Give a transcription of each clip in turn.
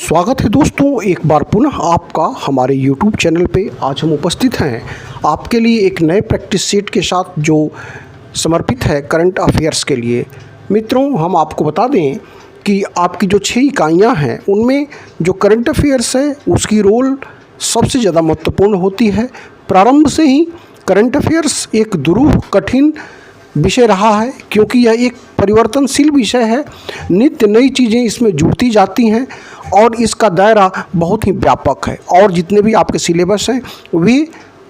स्वागत है दोस्तों, एक बार पुनः आपका हमारे YouTube चैनल पे। आज हम उपस्थित हैं आपके लिए एक नए प्रैक्टिस सेट के साथ जो समर्पित है करंट अफेयर्स के लिए। मित्रों, हम आपको बता दें कि आपकी जो 6 इकाइयाँ हैं उनमें जो करंट अफेयर्स है उसकी रोल सबसे ज़्यादा महत्वपूर्ण होती है। प्रारंभ से ही करंट अफेयर्स एक दुरूह कठिन विषय रहा है, क्योंकि यह एक परिवर्तनशील विषय है। नित्य नई चीज़ें इसमें जुड़ती जाती हैं और इसका दायरा बहुत ही व्यापक है और जितने भी आपके सिलेबस हैं वे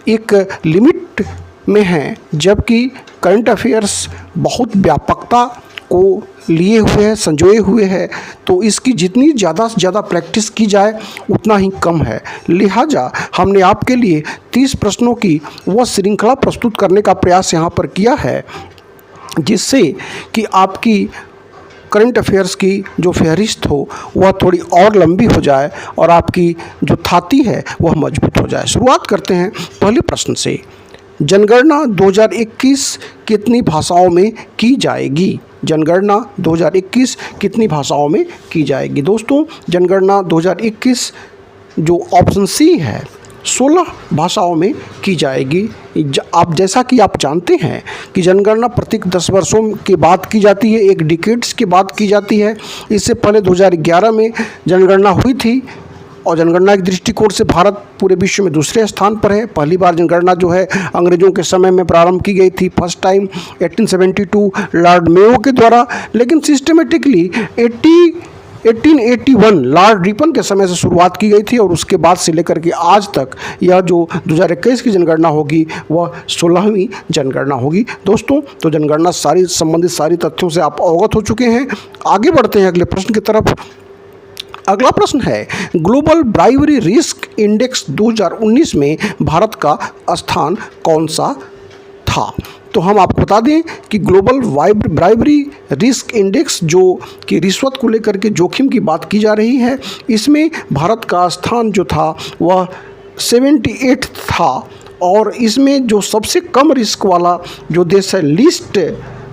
एक लिमिट में हैं, जबकि करंट अफेयर्स बहुत व्यापकता को लिए हुए है, संजोए हुए है। तो इसकी जितनी ज़्यादा से ज़्यादा प्रैक्टिस की जाए उतना ही कम है। लिहाजा हमने आपके लिए 30 प्रश्नों की वह श्रृंखला प्रस्तुत करने का प्रयास यहाँ पर किया है, जिससे कि आपकी करंट अफेयर्स की जो फहरिस्त हो वह थोड़ी और लंबी हो जाए और आपकी जो थाती है वह मजबूत हो जाए। शुरुआत करते हैं पहले प्रश्न से। जनगणना 2021 कितनी भाषाओं में की जाएगी? जनगणना 2021 कितनी भाषाओं में की जाएगी? दोस्तों, जनगणना 2021 जो ऑप्शन सी है 16 भाषाओं में की जाएगी। आप जैसा कि आप जानते हैं कि जनगणना प्रत्येक 10 वर्षों के बाद की जाती है, एक डिकेड्स के बाद की जाती है। इससे पहले 2011 में जनगणना हुई थी और जनगणना के दृष्टिकोण से भारत पूरे विश्व में दूसरे स्थान पर है। पहली बार जनगणना जो है अंग्रेज़ों के समय में प्रारंभ की गई थी, फर्स्ट टाइम 1872 लॉर्ड मेयो के द्वारा, लेकिन सिस्टमेटिकली 1881 लॉर्ड रिपन के समय से शुरुआत की गई थी और उसके बाद से लेकर के आज तक यह जो 2021 की जनगणना होगी वह 16वीं जनगणना होगी। दोस्तों, तो जनगणना संबंधित सारी तथ्यों से आप अवगत हो चुके हैं। आगे बढ़ते हैं अगले प्रश्न की तरफ। अगला प्रश्न है, ग्लोबल ब्राइवरी रिस्क इंडेक्स 2019 में भारत का स्थान कौन सा था? तो हम आपको बता दें कि ग्लोबल ब्राइवरी रिस्क इंडेक्स जो कि रिश्वत को लेकर के जोखिम की बात की जा रही है, इसमें भारत का स्थान जो था वह 78 था और इसमें जो सबसे कम रिस्क वाला जो देश है, लीस्ट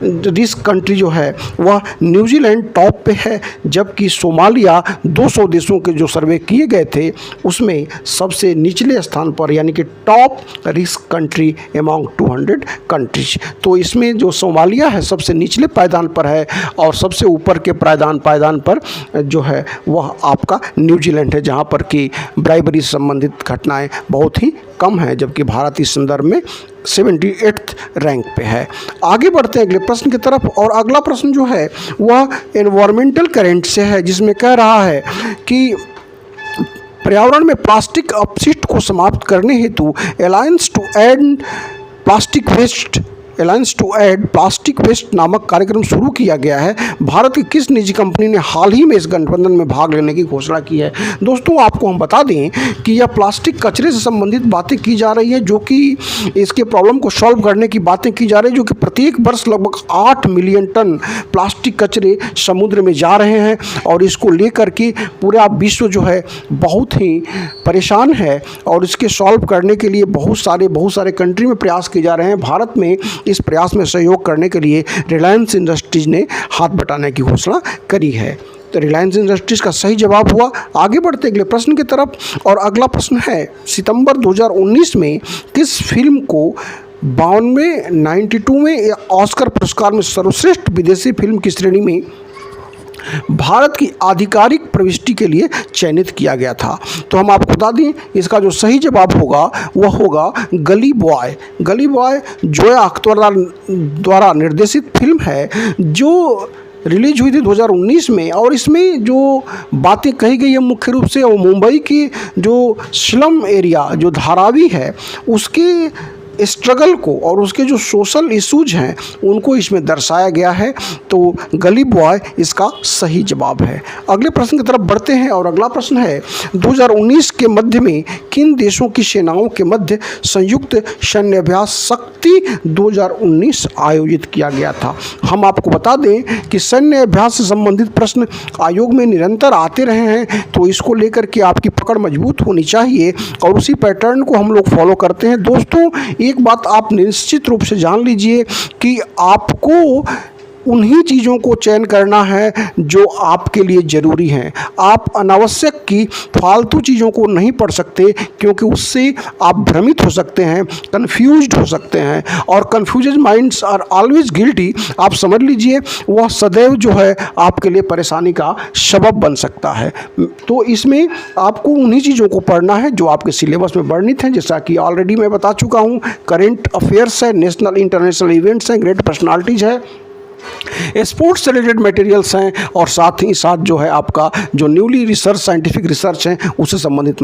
रिस्क कंट्री जो है वह न्यूजीलैंड टॉप पे है, जबकि सोमालिया 200 देशों के जो सर्वे किए गए थे उसमें सबसे निचले स्थान पर, यानी कि top risk country among 200 countries. तो इसमें जो सोमालिया है सबसे निचले पायदान पर है और सबसे ऊपर के पायदान पर जो है वह आपका न्यूजीलैंड है, जहाँ पर कि ब्राइबरी संबंधित घटनाएं बहुत ही कम हैं, जबकि भारत इस संदर्भ में 78th रैंक पे है। आगे बढ़ते हैं अगले प्रश्न की तरफ और अगला प्रश्न जो है वह एनवायरमेंटल करंट से है, जिसमें कह रहा है कि पर्यावरण में प्लास्टिक अपशिष्ट को समाप्त करने हेतु alliance to end plastic waste नामक कार्यक्रम शुरू किया गया है। भारत की किस निजी कंपनी ने हाल ही में इस गठबंधन में भाग लेने की घोषणा की है? दोस्तों, आपको हम बता दें कि यह प्लास्टिक कचरे से संबंधित बातें की जा रही है, जो कि इसके प्रॉब्लम को सॉल्व करने की बातें की जा रही है, जो कि प्रत्येक वर्ष लगभग 8 मिलियन टन प्लास्टिक कचरे समुद्र में जा रहे हैं और इसको लेकर के पूरा विश्व जो है बहुत ही परेशान है और इसके सॉल्व करने के लिए बहुत सारे कंट्री में प्रयास किए जा रहे हैं। भारत में इस प्रयास में सहयोग करने के लिए रिलायंस इंडस्ट्रीज ने हाथ बटाने की घोषणा करी है। तो रिलायंस इंडस्ट्रीज का सही जवाब हुआ। आगे बढ़ते अगले प्रश्न की तरफ और अगला प्रश्न है, सितंबर 2019 में किस फिल्म को 92 में ऑस्कर पुरस्कार में सर्वश्रेष्ठ विदेशी फिल्म की श्रेणी में भारत की आधिकारिक प्रविष्टि के लिए चयनित किया गया था? तो हम आपको बता दें इसका जो सही जवाब होगा वह होगा गली बॉय। गली बॉय जोया अख्तर द्वारा निर्देशित फिल्म है जो रिलीज हुई थी 2019 में और इसमें जो बातें कही गई है मुख्य रूप से वो मुंबई की जो स्लम एरिया जो धारावी है उसके स्ट्रगल को और उसके जो सोशल इश्यूज हैं उनको इसमें दर्शाया गया है। तो गली बॉय इसका सही जवाब है। अगले प्रश्न की तरफ बढ़ते हैं और अगला प्रश्न है, 2019 के मध्य में किन देशों की सेनाओं के मध्य संयुक्त सैन्य अभ्यास शक्ति 2019 आयोजित किया गया था? हम आपको बता दें कि सैन्य अभ्यास से संबंधित प्रश्न आयोग में निरंतर आते रहे हैं, तो इसको लेकर के आपकी पकड़ मजबूत होनी चाहिए और उसी पैटर्न को हम लोग फॉलो करते हैं। दोस्तों, एक बात आप निश्चित रूप से जान लीजिए कि आपको उन्हीं चीज़ों को चयन करना है जो आपके लिए ज़रूरी हैं। आप अनावश्यक की फालतू चीज़ों को नहीं पढ़ सकते, क्योंकि उससे आप भ्रमित हो सकते हैं, कन्फ्यूज्ड हो सकते हैं, और confused minds are always guilty. आप समझ लीजिए वह सदैव जो है आपके लिए परेशानी का सबब बन सकता है। तो इसमें आपको उन्हीं चीज़ों को पढ़ना है जो आपके सिलेबस में वर्णित हैं, जैसा कि ऑलरेडी मैं बता चुका हूँ। करेंट अफेयर्स है, नेशनल इंटरनेशनल इवेंट्स हैं, ग्रेट पर्सनालिटीज़ है, स्पोर्ट्स से रिलेटेड मटेरियल्स हैं, और साथ ही साथ जो है आपका जो न्यूली रिसर्च साइंटिफिक रिसर्च है उससे संबंधित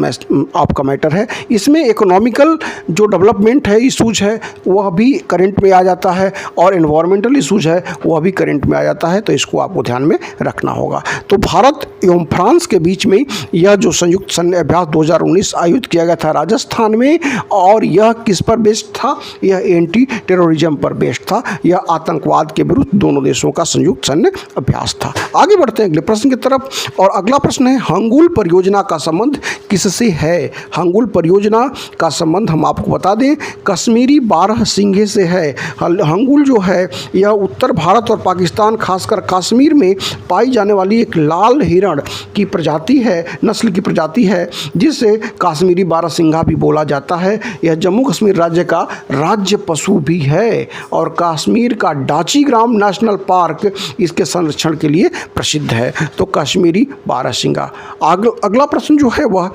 आपका मैटर है। इसमें इकोनॉमिकल जो डेवलपमेंट है इशूज है वह भी करंट में आ जाता है, और एनवायरमेंटल इशूज है वह भी करंट में आ जाता है। तो इसको आपको ध्यान में रखना होगा। तो भारत एवं फ्रांस के बीच में यह जो संयुक्त सैन्य अभ्यास 2019 आयोजित किया गया था राजस्थान में, और यह किस पर बेस्ड था? यह एंटी टेररिज्म पर बेस्ड था। यह आतंकवाद के विरुद्ध दोनों देशों का संयुक्त सैन्य अभ्यास था। आगे बढ़ते हैं अगले प्रश्न की तरफ, और अगला प्रश्न है हंगुल परियोजना का संबंध किससे है? हंगुल परियोजना का संबंध हम आपको बता दें कश्मीरी बारहसिंगे से है। हंगुल जो है यह उत्तर भारत और पाकिस्तान, खासकर कश्मीर में पाई जाने वाली एक लाल हिरण की प्रजाति है, नस्ल की प्रजाति है, जिसे कश्मीरी बारहसिंगा भी बोला जाता है। यह जम्मू कश्मीर राज्य का राज्य पशु भी है, और कश्मीर का डाचीग्राम नेशनल पार्क इसके संरक्षण के लिए प्रसिद्ध है। तो कश्मीरी बारहसिंगा। अगला प्रश्न जो है वह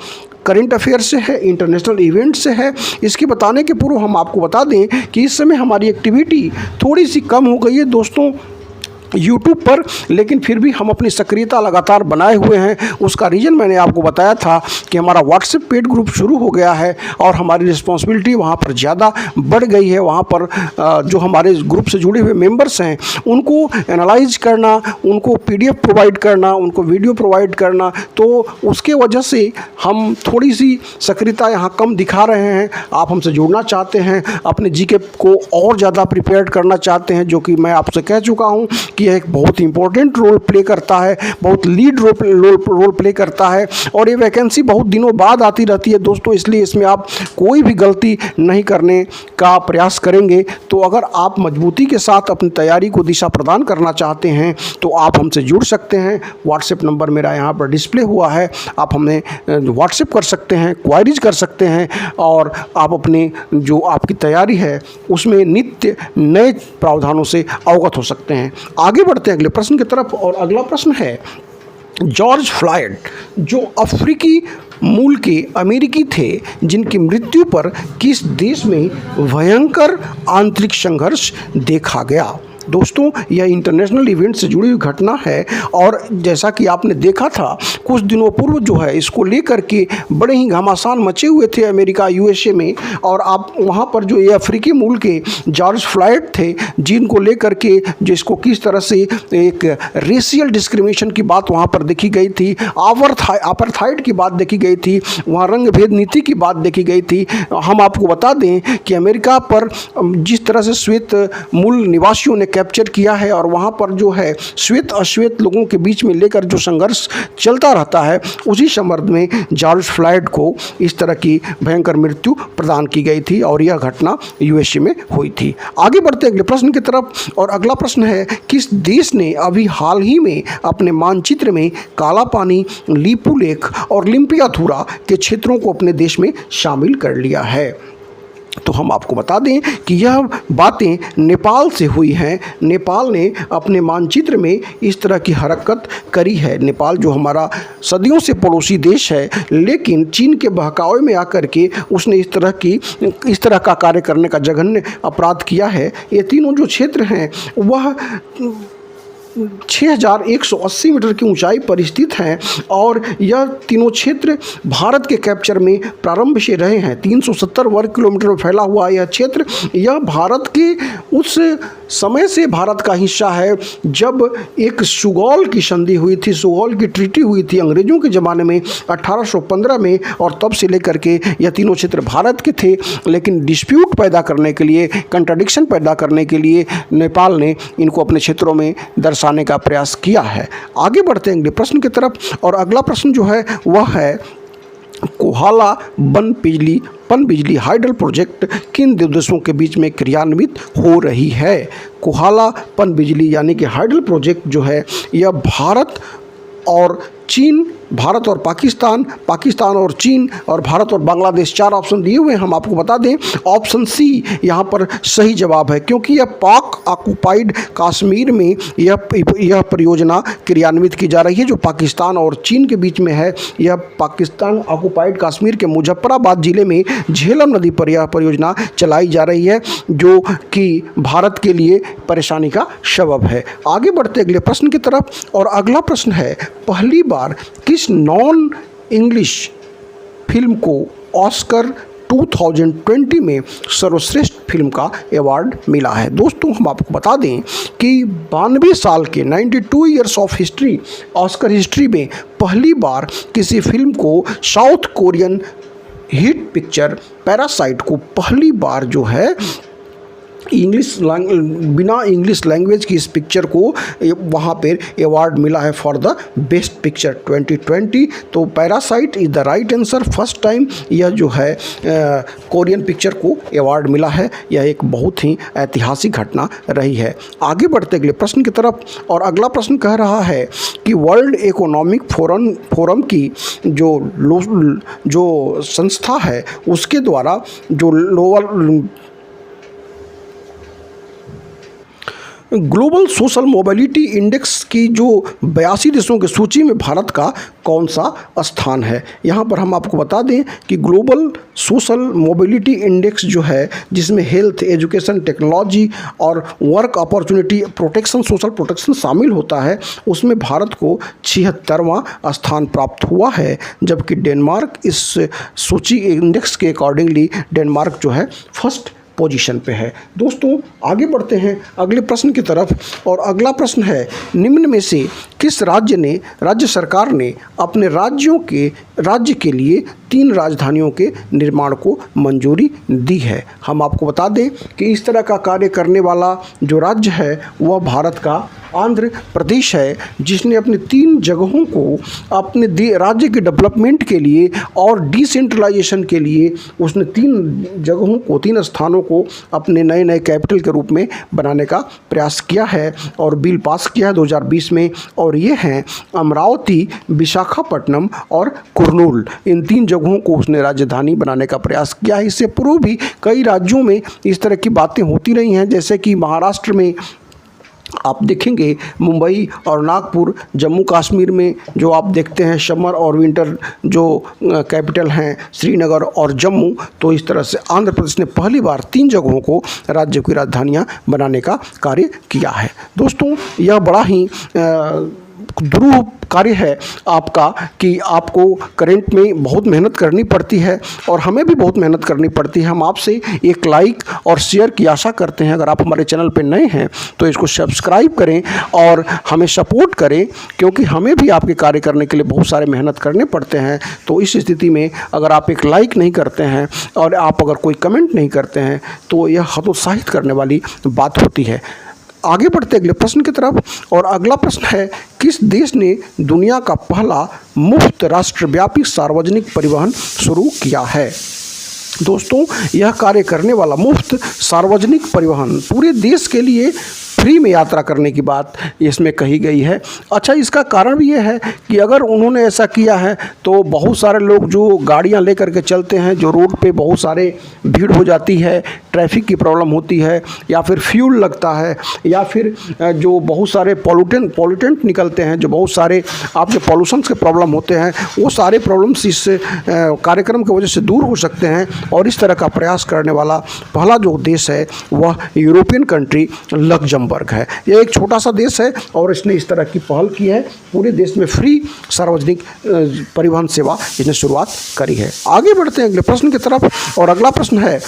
करंट अफेयर से है, इंटरनेशनल इवेंट से है। इसके बताने के पूर्व हम आपको बता दें कि इस समय हमारी एक्टिविटी थोड़ी सी कम हो गई है दोस्तों YouTube पर, लेकिन फिर भी हम अपनी सक्रियता लगातार बनाए हुए हैं। उसका रीज़न मैंने आपको बताया था कि हमारा व्हाट्सएप पेड ग्रुप शुरू हो गया है, और हमारी रिस्पॉन्सिबिलिटी वहाँ पर ज़्यादा बढ़ गई है। वहाँ पर जो हमारे ग्रुप से जुड़े हुए मेंबर्स हैं उनको एनालाइज करना, उनको PDF प्रोवाइड करना, उनको वीडियो प्रोवाइड करना, तो उसके वजह से हम थोड़ी सी सक्रियता यहाँ कम दिखा रहे हैं। आप हमसे जुड़ना चाहते हैं, अपने GK को और ज़्यादा प्रिपेयर करना चाहते हैं, जो कि मैं आपसे कह चुका हूँ कि यह एक बहुत इंपॉर्टेंट रोल प्ले करता है, बहुत लीड रोल प्ले करता है, और ये वैकेंसी बहुत दिनों बाद आती रहती है दोस्तों। इसलिए इसमें आप कोई भी गलती नहीं करने का प्रयास करेंगे। तो अगर आप मजबूती के साथ अपनी तैयारी को दिशा प्रदान करना चाहते हैं तो आप हमसे जुड़ सकते हैं। व्हाट्सएप नंबर मेरा यहाँ पर डिस्प्ले हुआ है, आप हमें व्हाट्सएप कर सकते हैं, क्वायरीज कर सकते हैं, और आप अपने जो आपकी तैयारी है उसमें नित्य नए प्रावधानों से अवगत हो सकते हैं। आगे बढ़ते हैं अगले प्रश्न की तरफ, और अगला प्रश्न है जॉर्ज फ्लॉयड जो अफ्रीकी मूल के अमेरिकी थे, जिनकी मृत्यु पर किस देश में भयंकर आंतरिक संघर्ष देखा गया? दोस्तों यह इंटरनेशनल इवेंट से जुड़ी हुई घटना है, और जैसा कि आपने देखा था कुछ दिनों पूर्व जो है इसको लेकर के बड़े ही घमासान मचे हुए थे अमेरिका USA में, और आप वहाँ पर जो ये अफ्रीकी मूल के जॉर्ज फ्लॉयड थे, जिनको लेकर के जिसको किस तरह से एक रेशियल डिस्क्रिमिनेशन की बात वहाँ पर देखी गई थी, अपार्थाइड की बात देखी गई थी, वहाँ रंग भेद नीति की बात देखी गई थी। हम आपको बता दें कि अमेरिका पर जिस तरह से श्वेत मूल निवासियों ने कैप्चर किया है, और वहाँ पर जो है श्वेत अश्वेत लोगों के बीच में लेकर जो संघर्ष चलता रहता है, उसी संदर्भ में जॉर्ज फ्लॉयड को इस तरह की भयंकर मृत्यु प्रदान की गई थी, और यह घटना USA में हुई थी। आगे बढ़ते अगले प्रश्न की तरफ, और अगला प्रश्न है किस देश ने अभी हाल ही में अपने मानचित्र में काला पानी, लीपू लेक और लिम्पियाथुरा के क्षेत्रों को अपने देश में शामिल कर लिया है? तो हम आपको बता दें कि यह बातें नेपाल से हुई हैं। नेपाल ने अपने मानचित्र में इस तरह की हरकत करी है। नेपाल जो हमारा सदियों से पड़ोसी देश है, लेकिन चीन के बहकावे में आकर के उसने इस तरह का कार्य करने का जघन्य अपराध किया है। ये तीनों जो क्षेत्र हैं वह 6180 मीटर की ऊंचाई पर स्थित हैं, और यह तीनों क्षेत्र भारत के कैप्चर में प्रारंभ से रहे हैं। 370 वर्ग किलोमीटर में फैला हुआ यह क्षेत्र, यह भारत के उस समय से भारत का हिस्सा है जब एक सुगौल की संधि हुई थी, सुगौल की ट्रीटी हुई थी अंग्रेजों के ज़माने में 1815 में, और तब से लेकर के यह तीनों क्षेत्र भारत के थे। लेकिन डिस्प्यूट पैदा करने के लिए, कंट्राडिक्शन पैदा करने के लिए नेपाल ने इनको अपने क्षेत्रों में दर्शाने का प्रयास किया है। आगे बढ़ते हैं अगले प्रश्न की तरफ, और अगला प्रश्न जो है वह है कोहाला बनपिजली पनबिजली हाइडल प्रोजेक्ट किन दो देशों के बीच में क्रियान्वित हो रही है? कोहाला पनबिजली यानी कि हाइडल प्रोजेक्ट जो है यह भारत और चीन, भारत और पाकिस्तान, पाकिस्तान और चीन और भारत और बांग्लादेश, 4 ऑप्शन दिए हुए हैं। हम आपको बता दें ऑप्शन सी यहाँ पर सही जवाब है, क्योंकि यह पाक ऑक्युपाइड कश्मीर में यह परियोजना क्रियान्वित की जा रही है जो पाकिस्तान और चीन के बीच में है। यह पाकिस्तान ऑक्युपाइड कश्मीर के मुजफ्फराबाद ज़िले में झेलम नदी पर यह परियोजना चलाई जा रही है, जो कि भारत के लिए परेशानी का सबब है। आगे बढ़ते अगले प्रश्न की तरफ, और अगला प्रश्न है, पहली बार किस नॉन इंग्लिश फिल्म को ऑस्कर 2020 में सर्वश्रेष्ठ फिल्म का अवार्ड मिला है? दोस्तों हम आपको बता दें कि 92 साल के 92 years of history, Oscar history में पहली बार किसी फिल्म को south Korean hit picture parasite को पहली बार जो है बिना इंग्लिश लैंग्वेज की इस पिक्चर को वहाँ पर अवार्ड मिला है फॉर द बेस्ट पिक्चर 2020। तो parasite is the right answer. First time यह जो है कोरियन पिक्चर को अवार्ड मिला है। यह एक बहुत ही ऐतिहासिक घटना रही है। आगे बढ़ते अगले प्रश्न की तरफ, और अगला प्रश्न कह रहा है कि वर्ल्ड इकोनॉमिक फोरम की जो संस्था है उसके द्वारा जो ग्लोबल सोशल मोबिलिटी इंडेक्स की जो 82 देशों की सूची में भारत का कौन सा स्थान है? यहाँ पर हम आपको बता दें कि ग्लोबल सोशल मोबिलिटी इंडेक्स जो है, जिसमें हेल्थ, एजुकेशन, टेक्नोलॉजी और work opportunity protection, social protection शामिल होता है, उसमें भारत को 76वां स्थान प्राप्त हुआ है, जबकि डेनमार्क इस सूची इंडेक्स के अकॉर्डिंगली डेनमार्क जो है फर्स्ट पोजीशन पे है। दोस्तों आगे बढ़ते हैं अगले प्रश्न की तरफ, और अगला प्रश्न है, निम्न में से किस राज्य सरकार ने अपने राज्य के लिए 3 राजधानियों के निर्माण को मंजूरी दी है? हम आपको बता दें कि इस तरह का कार्य करने वाला जो राज्य है वह भारत का आंध्र प्रदेश है, जिसने अपने 3 जगहों को अपने राज्य के डेवलपमेंट के लिए और डिसेंट्रलाइजेशन के लिए उसने 3 जगहों को, 3 स्थानों को अपने नए कैपिटल के रूप में बनाने का प्रयास किया है और बिल पास किया है 2020 में, और ये हैं अमरावती, विशाखापट्टनम और कुर्नूल। इन 3 जगहों को उसने राजधानी बनाने का प्रयास किया है। इससे पूर्व भी कई राज्यों में इस तरह की बातें होती रही हैं, जैसे कि महाराष्ट्र में आप देखेंगे मुंबई और नागपुर, जम्मू कश्मीर में जो आप देखते हैं समर और विंटर जो कैपिटल हैं श्रीनगर और जम्मू। तो इस तरह से आंध्र प्रदेश ने पहली बार 3 जगहों को राज्य की राजधानियां बनाने का कार्य किया है। दोस्तों यह बड़ा ही दुरूह कार्य है आपका कि आपको करंट में बहुत मेहनत करनी पड़ती है और हमें भी बहुत मेहनत करनी पड़ती है। हम आपसे एक लाइक और शेयर की आशा करते हैं। अगर आप हमारे चैनल पर नए हैं तो इसको सब्सक्राइब करें और हमें सपोर्ट करें, क्योंकि हमें भी आपके कार्य करने के लिए बहुत सारे मेहनत करने पड़ते हैं। तो इस स्थिति में अगर आप एक लाइक नहीं करते हैं और आप अगर कोई कमेंट नहीं करते हैं तो यह हतोत्साहित करने वाली बात होती है। आगे बढ़ते अगले प्रश्न की तरफ, और अगला प्रश्न है, किस देश ने दुनिया का पहला मुफ्त राष्ट्रव्यापी सार्वजनिक परिवहन शुरू किया है? दोस्तों यह कार्य करने वाला मुफ्त सार्वजनिक परिवहन पूरे देश के लिए फ्री में यात्रा करने की बात इसमें कही गई है। अच्छा, इसका कारण भी ये है कि अगर उन्होंने ऐसा किया है तो बहुत सारे लोग जो गाड़ियां लेकर के चलते हैं, जो रोड पे बहुत सारे भीड़ हो जाती है, ट्रैफिक की प्रॉब्लम होती है, या फिर फ्यूल लगता है, या फिर जो बहुत सारे पॉल्यूटेंट निकलते हैं, जो बहुत सारे आप जो पॉल्यूशन के प्रॉब्लम होते हैं, वो सारे प्रॉब्लम्स इस कार्यक्रम की वजह से दूर हो सकते हैं। और इस तरह का प्रयास करने वाला पहला जो देश है वह यूरोपियन कंट्री लक्जमबर्ग है। यह एक छोटा सा देश है और इसने इस तरह की पहल की है, पूरे देश में फ्री सार्वजनिक परिवहन सेवा इसने शुरुआत करी है। आगे बढ़ते हैं अगले प्रश्न की तरफ, और अगला प्रश्न है,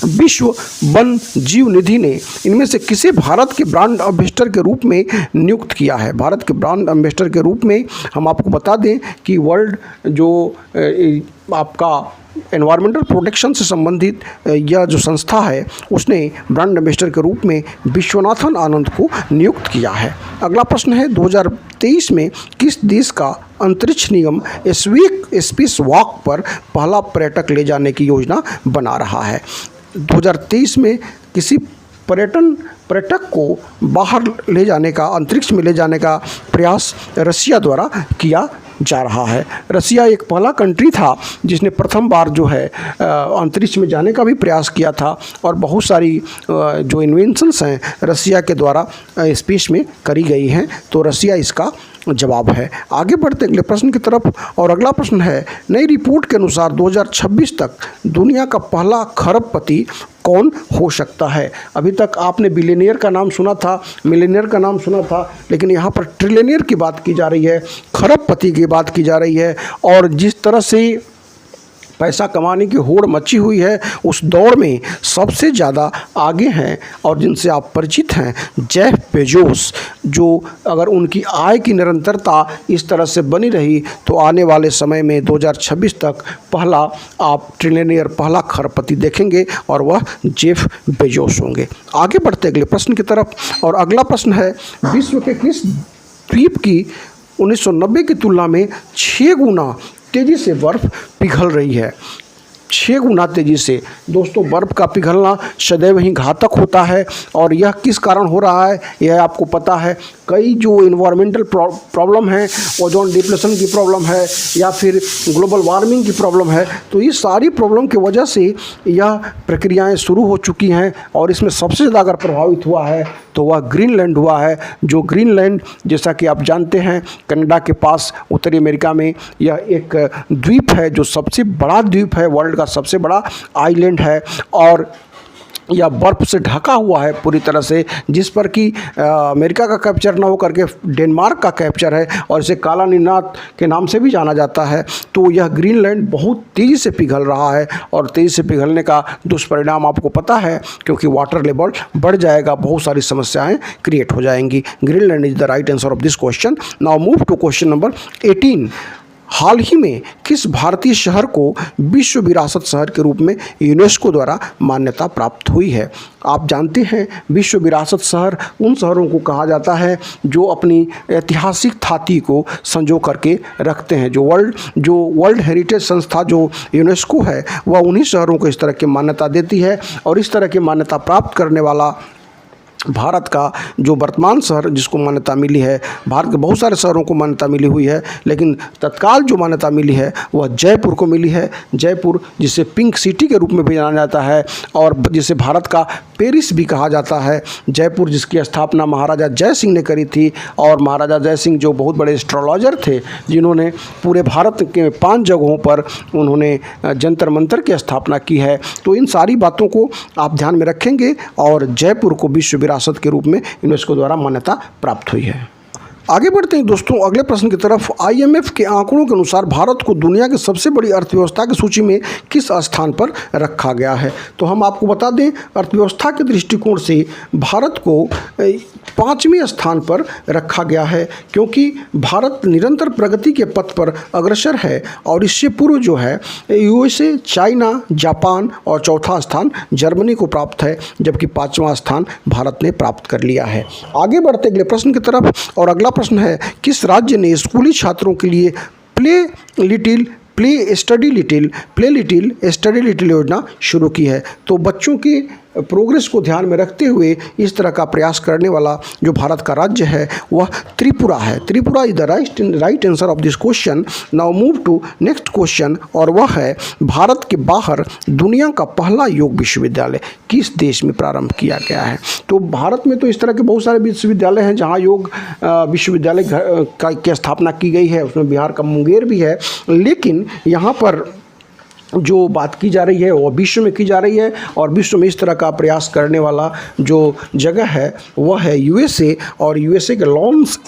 विश्व वन जीव निधि ने इनमें से किसे भारत के ब्रांड एम्बेसडर के रूप में नियुक्त किया है? भारत के ब्रांड एम्बेसडर के रूप में हम आपको बता दें कि वर्ल्ड जो आपका एनवायरमेंटल प्रोटेक्शन से संबंधित यह जो संस्था है उसने ब्रांड एम्बेसडर के रूप में विश्वनाथन आनंद को नियुक्त किया है। अगला प्रश्न है, 2023 में किस देश का अंतरिक्ष निगम स्पेस वॉक पर पहला पर्यटक ले जाने की योजना बना रहा है। 2023 में किसी पर्यटक को बाहर ले जाने का, अंतरिक्ष में ले जाने का प्रयास रसिया द्वारा किया जा रहा है। रसिया एक पहला कंट्री था जिसने प्रथम बार जो है अंतरिक्ष में जाने का भी प्रयास किया था, और बहुत सारी जो इन्वेंशंस हैं रसिया के द्वारा स्पेस में करी गई हैं। तो रसिया इसका जवाब है। आगे बढ़ते अगले प्रश्न की तरफ, और अगला प्रश्न है, नई रिपोर्ट के अनुसार 2026 तक दुनिया का पहला खरबपति कौन हो सकता है? अभी तक आपने बिलियनियर का नाम सुना था, मिलियनियर का नाम सुना था, लेकिन यहाँ पर ट्रिलियनियर की बात की जा रही है, खरबपति की बात की जा रही है। और जिस तरह से पैसा कमाने की होड़ मची हुई है, उस दौड़ में सबसे ज़्यादा आगे हैं और जिनसे आप परिचित हैं, जेफ बेजोस, जो अगर उनकी आय की निरंतरता इस तरह से बनी रही तो आने वाले समय में 2026 तक पहला आप ट्रिलियनियर, पहला खरबपति देखेंगे और वह जेफ बेजोस होंगे। आगे बढ़ते अगले प्रश्न की तरफ, और अगला प्रश्न है, विश्व के किस द्वीप की 1990 की तुलना में 6 गुना तेज़ी से बर्फ़ पिघल रही है? 6 गुना तेज़ी से। दोस्तों, बर्फ़ का पिघलना सदैव ही घातक होता है, और यह किस कारण हो रहा है यह आपको पता है। कई जो इन्वायरमेंटल प्रॉब्लम है, ओजोन डिप्लेशन की प्रॉब्लम है, या फिर ग्लोबल वार्मिंग की प्रॉब्लम है, तो ये सारी प्रॉब्लम की वजह से यह प्रक्रियाएं शुरू हो चुकी हैं। और इसमें सबसे ज़्यादा अगर प्रभावित हुआ है तो वह ग्रीनलैंड हुआ है। जो ग्रीनलैंड, जैसा कि आप जानते हैं, कनाडा के पास उत्तरी अमेरिका में यह एक द्वीप है, जो सबसे बड़ा द्वीप है, वर्ल्ड का सबसे बड़ा आइलैंड है, और या बर्फ़ से ढका हुआ है पूरी तरह से, जिस पर कि अमेरिका का कैप्चर ना हो करके डेनमार्क का कैप्चर है, और इसे काला निनाद के नाम से भी जाना जाता है। तो यह ग्रीनलैंड बहुत तेज़ी से पिघल रहा है, और तेज़ी से पिघलने का दुष्परिणाम आपको पता है, क्योंकि वाटर लेवल बढ़ जाएगा, बहुत सारी समस्याएं क्रिएट हो जाएंगी। Greenland is the right answer of this question. Now move to question number 18। हाल ही में किस भारतीय शहर को विश्व विरासत शहर के रूप में यूनेस्को द्वारा मान्यता प्राप्त हुई है? आप जानते हैं, विश्व विरासत शहर उन शहरों को कहा जाता है जो अपनी ऐतिहासिक थाती को संजो करके रखते हैं। जो वर्ल्ड हेरिटेज संस्था जो यूनेस्को है, वह उन्हीं शहरों को इस तरह की मान्यता देती है। और इस तरह की मान्यता प्राप्त करने वाला भारत का जो वर्तमान शहर जिसको मान्यता मिली है, भारत के बहुत सारे शहरों को मान्यता मिली हुई है, लेकिन तत्काल जो मान्यता मिली है वह जयपुर को मिली है। जयपुर, जिसे पिंक सिटी के रूप में भी जाना जाता है, और जिसे भारत का पेरिस भी कहा जाता है। जयपुर, जिसकी स्थापना महाराजा जय सिंह ने करी थी, और महाराजा जय सिंह जो बहुत बड़े एस्ट्रोलॉजर थे, जिन्होंने पूरे भारत के 5 जगहों पर उन्होंने जंतर मंतर की स्थापना की है। तो इन सारी बातों को आप ध्यान में रखेंगे, और जयपुर को विश्व विरासत के रूप में यूनेस्को द्वारा मान्यता प्राप्त हुई है। आगे बढ़ते हैं दोस्तों अगले प्रश्न की तरफ। आईएमएफ के आंकड़ों के अनुसार भारत को दुनिया की सबसे बड़ी अर्थव्यवस्था की सूची में किस स्थान पर रखा गया है? तो हम आपको बता दें, अर्थव्यवस्था के दृष्टिकोण से भारत को 5वें स्थान पर रखा गया है, क्योंकि भारत निरंतर प्रगति के पथ पर अग्रसर है। और इससे पूर्व जो है यूएसए, चाइना, जापान, और चौथा स्थान जर्मनी को प्राप्त है, जबकि 5वां स्थान भारत ने प्राप्त कर लिया है। आगे बढ़ते अगले प्रश्न की तरफ, और अगला प्रश्न है, किस राज्य ने स्कूली छात्रों के लिए प्ले स्टडी लिटिल योजना शुरू की है? तो बच्चों की प्रोग्रेस को ध्यान में रखते हुए इस तरह का प्रयास करने वाला जो भारत का राज्य है वह त्रिपुरा है। Tripura is the right answer of this question. Now move to next question, और वह है, भारत के बाहर दुनिया का पहला योग विश्वविद्यालय किस देश में प्रारंभ किया गया है? तो भारत में तो इस तरह के बहुत सारे विश्वविद्यालय हैं जहाँ योग विश्वविद्यालय की स्थापना की गई है, उसमें बिहार का मुंगेर भी है। लेकिन यहाँ पर जो बात की जा रही है वह विश्व में की जा रही है, और विश्व में इस तरह का प्रयास करने वाला जो जगह है वह है यूएसए, और यूएसए के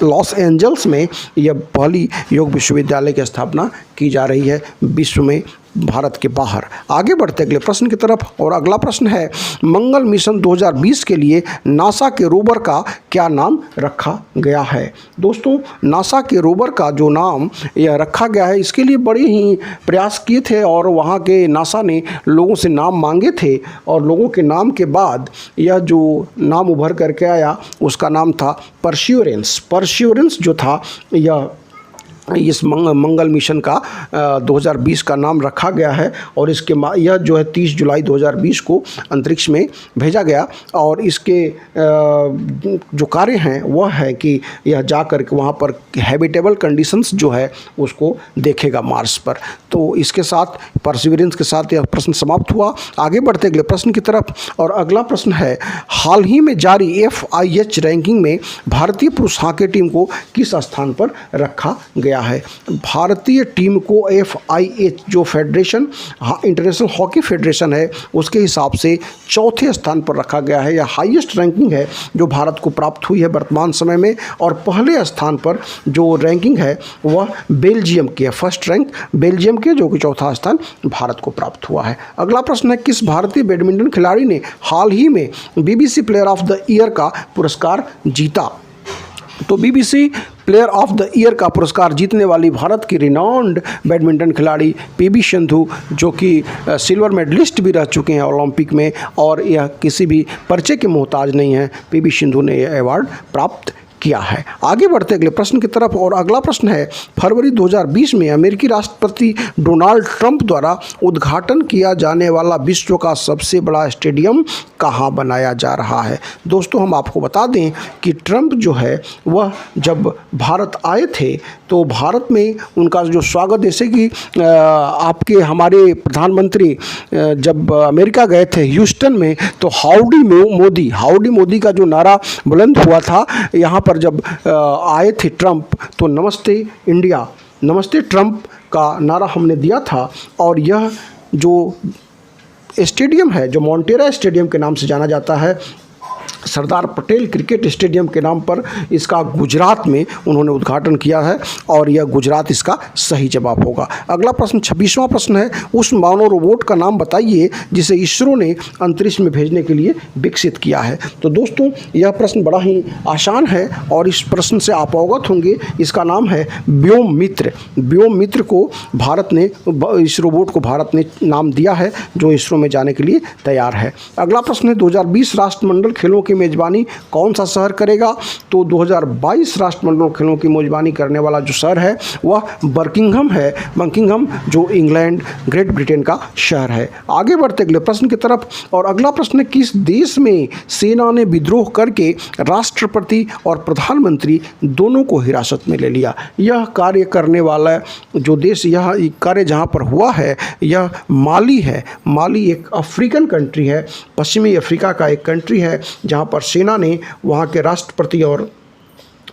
लॉस एंजल्स में यह पहली योग विश्वविद्यालय की स्थापना की जा रही है विश्व में, भारत के बाहर। आगे बढ़ते अगले प्रश्न की तरफ, और अगला प्रश्न है, मंगल मिशन 2020 के लिए नासा के रोवर का क्या नाम रखा गया है? दोस्तों, नासा के रोवर का जो नाम यह रखा गया है, इसके लिए बड़े ही प्रयास किए थे, और वहाँ के नासा ने लोगों से नाम मांगे थे, और लोगों के नाम के बाद यह जो नाम उभर करके आया उसका नाम था परसिवरेंस। परसिवरेंस जो था यह इस मंगल मिशन का 2020 का नाम रखा गया है। और इसके यह जो है 30 जुलाई 2020 को अंतरिक्ष में भेजा गया। और इसके जो कार्य हैं वह है कि यह जा कर के वहाँ पर हैबिटेबल कंडीशंस जो है उसको देखेगा मार्स पर। तो इसके साथ परसिवरेंस के साथ यह प्रश्न समाप्त हुआ। आगे बढ़ते अगले प्रश्न की तरफ। और अगला प्रश्न है, हाल ही में जारी FIH रैंकिंग में भारतीय पुरुष हॉकी टीम को किस स्थान पर रखा गया है? भारतीय टीम को FIH जो फेडरेशन इंटरनेशनल हॉकी फेडरेशन है उसके हिसाब से चौथे स्थान पर रखा गया है। यह हाईएस्ट रैंकिंग है जो भारत को प्राप्त हुई है वर्तमान समय में। और पहले स्थान पर जो रैंकिंग है वह बेल्जियम की है, फर्स्ट रैंक बेल्जियम के, जो कि चौथा स्थान भारत को प्राप्त हुआ है। अगला प्रश्न है, किस भारतीय बैडमिंटन खिलाड़ी ने हाल ही में BBC player of the year का पुरस्कार जीता? तो BBC player of the year का पुरस्कार जीतने वाली भारत की रिनाउंड बैडमिंटन खिलाड़ी PV सिंधु, जो कि सिल्वर मेडलिस्ट भी रह चुके हैं ओलंपिक में, और यह किसी भी परिचय के मोहताज नहीं है। PV सिंधु ने यह अवार्ड प्राप्त किया है। आगे बढ़ते अगले प्रश्न की तरफ। और अगला प्रश्न है, फरवरी 2020 में अमेरिकी राष्ट्रपति डोनाल्ड ट्रंप द्वारा उद्घाटन किया जाने वाला विश्व का सबसे बड़ा स्टेडियम कहाँ बनाया जा रहा है? दोस्तों, हम आपको बता दें कि ट्रंप जो है वह जब भारत आए थे तो भारत में उनका जो स्वागत, जैसे कि आपके हमारे प्रधानमंत्री जब अमेरिका गए थे ह्यूस्टन में, तो हाउडी मोदी का जो नारा बुलंद हुआ था यहाँ पर जब आए थे ट्रंप, तो नमस्ते इंडिया, नमस्ते ट्रंप का नारा हमने दिया था। और यह जो स्टेडियम है, जो मोंटेरा स्टेडियम के नाम से जाना जाता है, सरदार पटेल क्रिकेट स्टेडियम के नाम पर, इसका गुजरात में उन्होंने उद्घाटन किया है। और यह गुजरात इसका सही जवाब होगा। अगला प्रश्न 26वां प्रश्न है, उस मानव रोबोट का नाम बताइए जिसे इसरो ने अंतरिक्ष में भेजने के लिए विकसित किया है। तो दोस्तों, यह प्रश्न बड़ा ही आसान है और इस प्रश्न से आप अवगत होंगे। इसका नाम है व्योम मित्र। व्योम मित्र को भारत ने, इस रोबोट को भारत ने नाम दिया है, जो इसरो में जाने के लिए तैयार है। अगला प्रश्न है, 2020 राष्ट्रमंडल खेलों की मेजबानी कौन सा शहर करेगा? तो 2022 राष्ट्रमंडल खेलों की मेजबानी करने वाला जो शहर है वह बर्किंघम है। बर्किंघम जो इंग्लैंड, ग्रेट ब्रिटेन का शहर है। आगे बढ़ते अगले प्रश्न की तरफ। और अगला प्रश्न है, किस देश में सेना ने विद्रोह करके राष्ट्रपति और प्रधानमंत्री दोनों को हिरासत में ले लिया? यह कार्य करने वाला जो देश, यह कार्य जहाँ पर हुआ है, यह माली है। माली एक अफ्रीकन कंट्री है, पश्चिमी अफ्रीका का एक कंट्री है, जहाँ पर सेना ने वहाँ के राष्ट्रपति और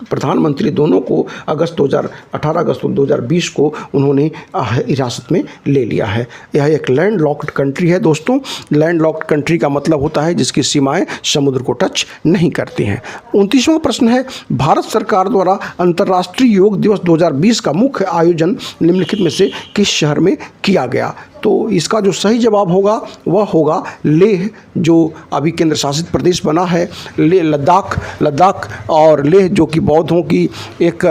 प्रधानमंत्री दोनों को 18 अगस्त 2020 को उन्होंने हिरासत में ले लिया है। यह एक लैंड लॉक्ड कंट्री है दोस्तों। लैंड लॉक्ड कंट्री का मतलब होता है जिसकी सीमाएं समुद्र को टच नहीं करती हैं। 29वां प्रश्न है, भारत सरकार द्वारा अंतर्राष्ट्रीय योग दिवस 2020 का मुख्य आयोजन निम्नलिखित में से किस शहर में किया गया? तो इसका जो सही जवाब होगा वह होगा लेह, जो अभी केंद्र शासित प्रदेश बना है। लद्दाख और लेह जो कि बौद्धों की एक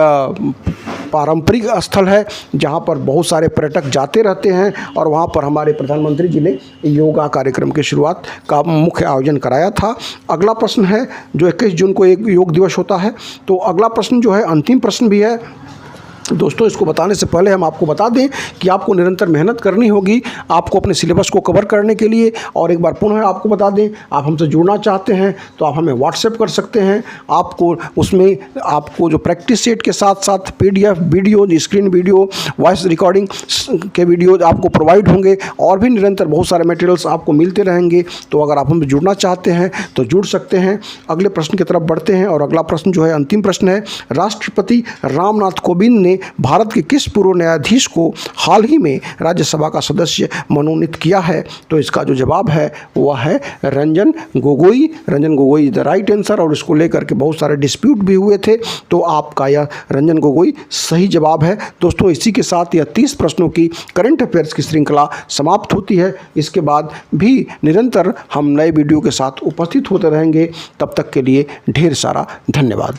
पारंपरिक स्थल है, जहाँ पर बहुत सारे पर्यटक जाते रहते हैं। और वहाँ पर हमारे प्रधानमंत्री जी ने योगा कार्यक्रम की शुरुआत का मुख्य आयोजन कराया था। अगला प्रश्न है, जो 21 जून को एक योग दिवस होता है। तो अगला प्रश्न जो है अंतिम प्रश्न भी है दोस्तों। इसको बताने से पहले हम आपको बता दें कि आपको निरंतर मेहनत करनी होगी आपको अपने सिलेबस को कवर करने के लिए। और एक बार पुनः आपको बता दें, आप हमसे जुड़ना चाहते हैं तो आप हमें व्हाट्सएप कर सकते हैं। आपको उसमें आपको जो प्रैक्टिस सेट के साथ साथ PDF video, screen video, voice recording के वीडियो आपको प्रोवाइड होंगे। और भी निरंतर बहुत सारे मटेरियल्स आपको मिलते रहेंगे। तो अगर आप हमसे जुड़ना चाहते हैं तो जुड़ सकते हैं। अगले प्रश्न की तरफ बढ़ते हैं। और अगला प्रश्न जो है अंतिम प्रश्न है, राष्ट्रपति रामनाथ कोविंद ने भारत के किस पूर्व न्यायाधीश को हाल ही में राज्यसभा का सदस्य मनोनीत किया है? तो इसका जो जवाब है वह है Ranjan Gogoi. Ranjan Gogoi is the right answer. और इसको लेकर के बहुत सारे डिस्प्यूट भी हुए थे, तो आपका यह रंजन गोगोई सही जवाब है। दोस्तों, इसी के साथ यह 30 प्रश्नों की करंट अफेयर्स की श्रृंखला समाप्त होती है। इसके बाद भी निरंतर हम नए वीडियो के साथ उपस्थित होते रहेंगे। तब तक के लिए ढेर सारा धन्यवाद।